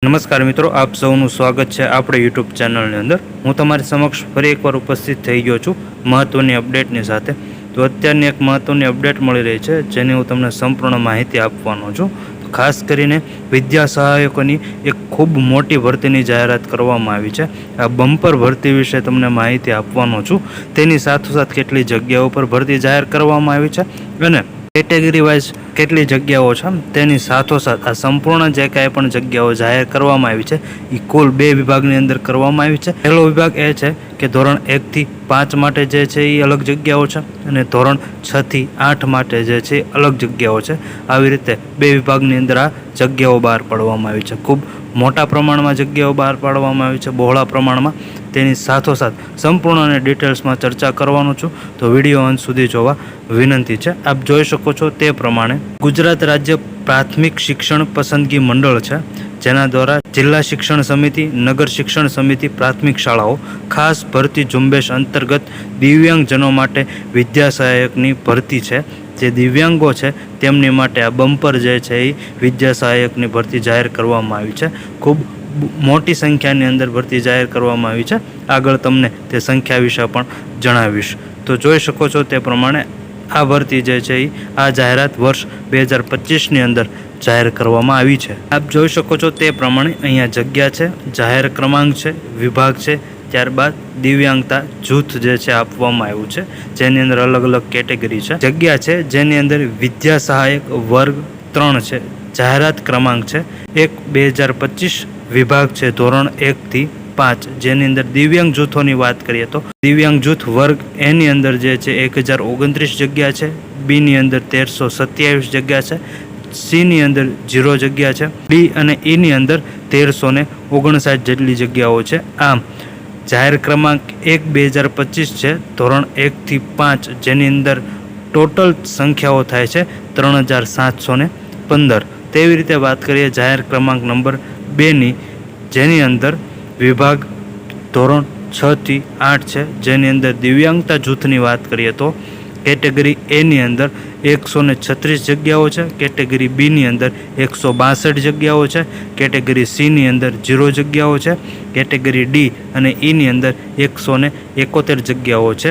નમસ્કાર મિત્રો, આપ સૌનું સ્વાગત છે આપણે યુટ્યુબ ચેનલની અંદર। હું તમારી સમક્ષ ફરી એકવાર ઉપસ્થિત થઈ ગયો છું મહત્ત્વની અપડેટની સાથે। તો અત્યારની એક મહત્ત્વની અપડેટ મળી રહી છે જેની હું તમને સંપૂર્ણ માહિતી આપવાનો છું। ખાસ કરીને વિદ્યા સહાયકોની એક ખૂબ મોટી ભરતીની જાહેરાત કરવામાં આવી છે। આ બમ્પર ભરતી વિશે તમને માહિતી આપવાનો છું। તેની સાથોસાથ કેટલી જગ્યાઓ પર ભરતી જાહેર કરવામાં આવી છે અને કેટેગરી વાઇઝ કેટલી જગ્યાઓ છે તેની સાથોસાથ આ સંપૂર્ણ જે કાંઈ પણ જગ્યાઓ જાહેર કરવામાં આવી છે એ કુલ 2 વિભાગની અંદર કરવામાં આવી છે। પહેલો વિભાગ એ છે કે ધોરણ 1 થી 5 માટે જે છે એ અલગ જગ્યાઓ છે અને ધોરણ 6 થી 8 માટે જે છે અલગ જગ્યાઓ છે। આવી રીતે 2 વિભાગની અંદર આ જગ્યાઓ બહાર પાડવામાં આવી છે। ખૂબ મોટા પ્રમાણમાં જગ્યાઓ બહાર પાડવામાં આવી છે, બહોળા પ્રમાણમાં। તેની સાથોસાથ સંપૂર્ણ અને ડિટેલ્સમાં ચર્ચા કરવાનો છું, તો વિડીયો અંત સુધી જોવા વિનંતી છે। આપ જોઈ શકો છો તે પ્રમાણે ગુજરાત રાજ્ય પ્રાથમિક શિક્ષણ પસંદગી મંડળ છે, જેના દ્વારા જિલ્લા શિક્ષણ સમિતિ, નગર શિક્ષણ સમિતિ, પ્રાથમિક શાળાઓ ખાસ ભરતી ઝુંબેશ અંતર્ગત દિવ્યાંગજનો માટે વિદ્યા સહાયકની ભરતી છે। જે દિવ્યાંગો છે તેમની માટે આ બમ્પર જે છે એ વિદ્યા સહાયકની ભરતી જાહેર કરવામાં આવી છે। ખૂબ મોટી સંખ્યાની અંદર ભરતી જાહેર કરવામાં આવી છે। આગળ તમને તે સંખ્યા વિશે પણ જણાવીશ। તો જોઈ શકો છો તે પ્રમાણે આ ભરતી જે છે એ આ જાહેરાત વર્ષ 2025ની અંદર જાહેર કરવામાં આવી છે। આપ જોઈ શકો છો તે પ્રમાણે અહીંયા જગ્યા છે, જાહેર ક્રમાંક છે, વિભાગ છે, ત્યારબાદ દિવ્યાંગતા જૂથ જે છે આપવામાં આવ્યું છે, જેની અંદર અલગ અલગ કેટેગરી છે। જગ્યા છે જેની અંદર વિદ્યા સહાયક વર્ગ 3 છે, જાહેરાત ક્રમાંક છે 1/2025, વિભાગ છે ધોરણ 1 થી 5, જેની અંદર દિવ્યાંગ જૂથોની વાત કરીએ તો દિવ્યાંગ જૂથ વર્ગ એની અંદર જે છે 1029 જગ્યા છે, બીની અંદર 1327 જગ્યા છે, સીની અંદર 0 જગ્યા છે, ડી અને ઈની અંદર 1359 જેટલી જગ્યાઓ છે। આમ જાહેર ક્રમાંક 1/2025 છે, ધોરણ 1 થી 5, જેની અંદર ટોટલ સંખ્યાઓ થાય છે 3715। તેવી રીતે વાત કરીએ જાહેર ક્રમાંક નંબર 2ની, જેની અંદર વિભાગ ધોરણ 6 થી 8 છે, જેની અંદર દિવ્યાંગતા જૂથની વાત કરીએ તો કેટેગરી એની અંદર 136 જગ્યાઓ છે, કેટેગરી બીની અંદર 162 જગ્યાઓ છે, કેટેગરી સીની અંદર 0 જગ્યાઓ છે, કેટેગરી ડી અને ઈની અંદર 171 જગ્યાઓ છે।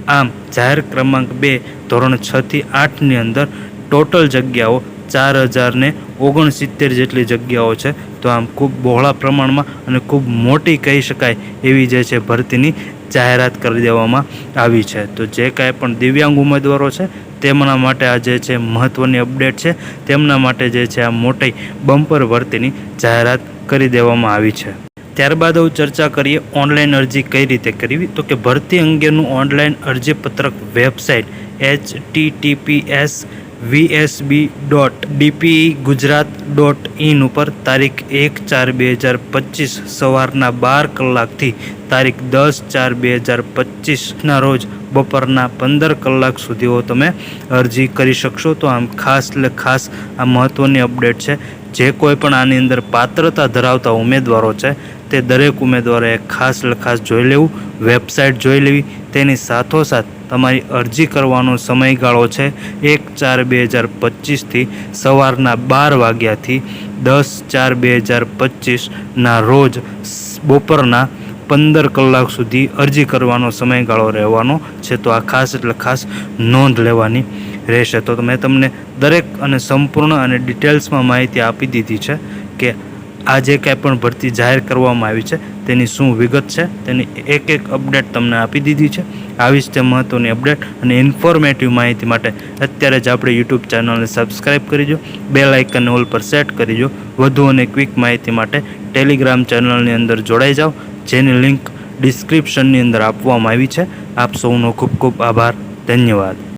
આમ જાહેર ક્રમાંક 2 ધોરણ 6 થી 8ની અંદર ટોટલ જગ્યાઓ 4069 જેટલી જગ્યાઓ છે। તો આમ ખૂબ બહોળા પ્રમાણમાં અને ખૂબ મોટી કહી શકાય એવી જે છે ભરતીની જાહેરાત કરી દેવામાં આવી છે। તો જે કાંઈ પણ દિવ્યાંગ ઉમેદવારો છે તેમના માટે આ જે છે મહત્ત્વની અપડેટ છે, તેમના માટે જે છે આ મોટી બમ્પર ભરતીની જાહેરાત કરી દેવામાં આવી છે। ત્યારબાદ હવે ચર્ચા કરીએ ઓનલાઈન અરજી કઈ રીતે કરવી। તો કે ભરતી અંગેનું ઓનલાઈન અરજીપત્રક વેબસાઇટ https://vsb.dpegujarat.in ઉપર તારીખ 1/4/2025 સવારના 12 કલાકથી તારીખ 10/4/2025ના રોજ બપોરના 15 કલાક સુધીઓ તમે અરજી કરી શકશો। તો આમ ખાસ આ મહત્ત્વની અપડેટ છે। જે કોઈ પણ આની અંદર પાત્રતા ધરાવતા ઉમેદવારો છે તે દરેક ઉમેદવારોએ ખાસ જોઈ લેવું, વેબસાઇટ જોઈ લેવી। તેની સાથોસાથ તમારી અરજી કરવાનો સમયગાળો છે 1/4/2025થી સવારના 12 વાગ્યાથી 10/4/2025ના રોજ બપોરના 15 કલાક સુધી અરજી કરવાનો સમયગાળો રહેવાનો છે। તો આ ખાસ નોંધ લેવાની રહેશે। તો મેં તમને દરેક અને સંપૂર્ણ અને ડિટેલ્સમાં માહિતી આપી દીધી છે કે આ જે કાંઈ પણ ભરતી જાહેર કરવામાં આવી છે તેની શું વિગત છે, તેની એક અપડેટ તમને આપી દીધી છે। આવી જ તે મહત્ત્વની અપડેટ અને ઇન્ફોર્મેટિવ માહિતી માટે અત્યારે જ આપણે યુટ્યુબ ચેનલને સબસ્ક્રાઈબ કરી દો, બેલ આઇકનને ઓલ પર સેટ કરી દો। વધુ અને ક્વિક માહિતી માટે ટેલિગ્રામ ચેનલની અંદર જોડાઈ જાઓ, જેની લિંક ડિસ્ક્રિપ્શનની અંદર આપવામાં આવી છે। આપ સૌનો ખૂબ આભાર, ધન્યવાદ।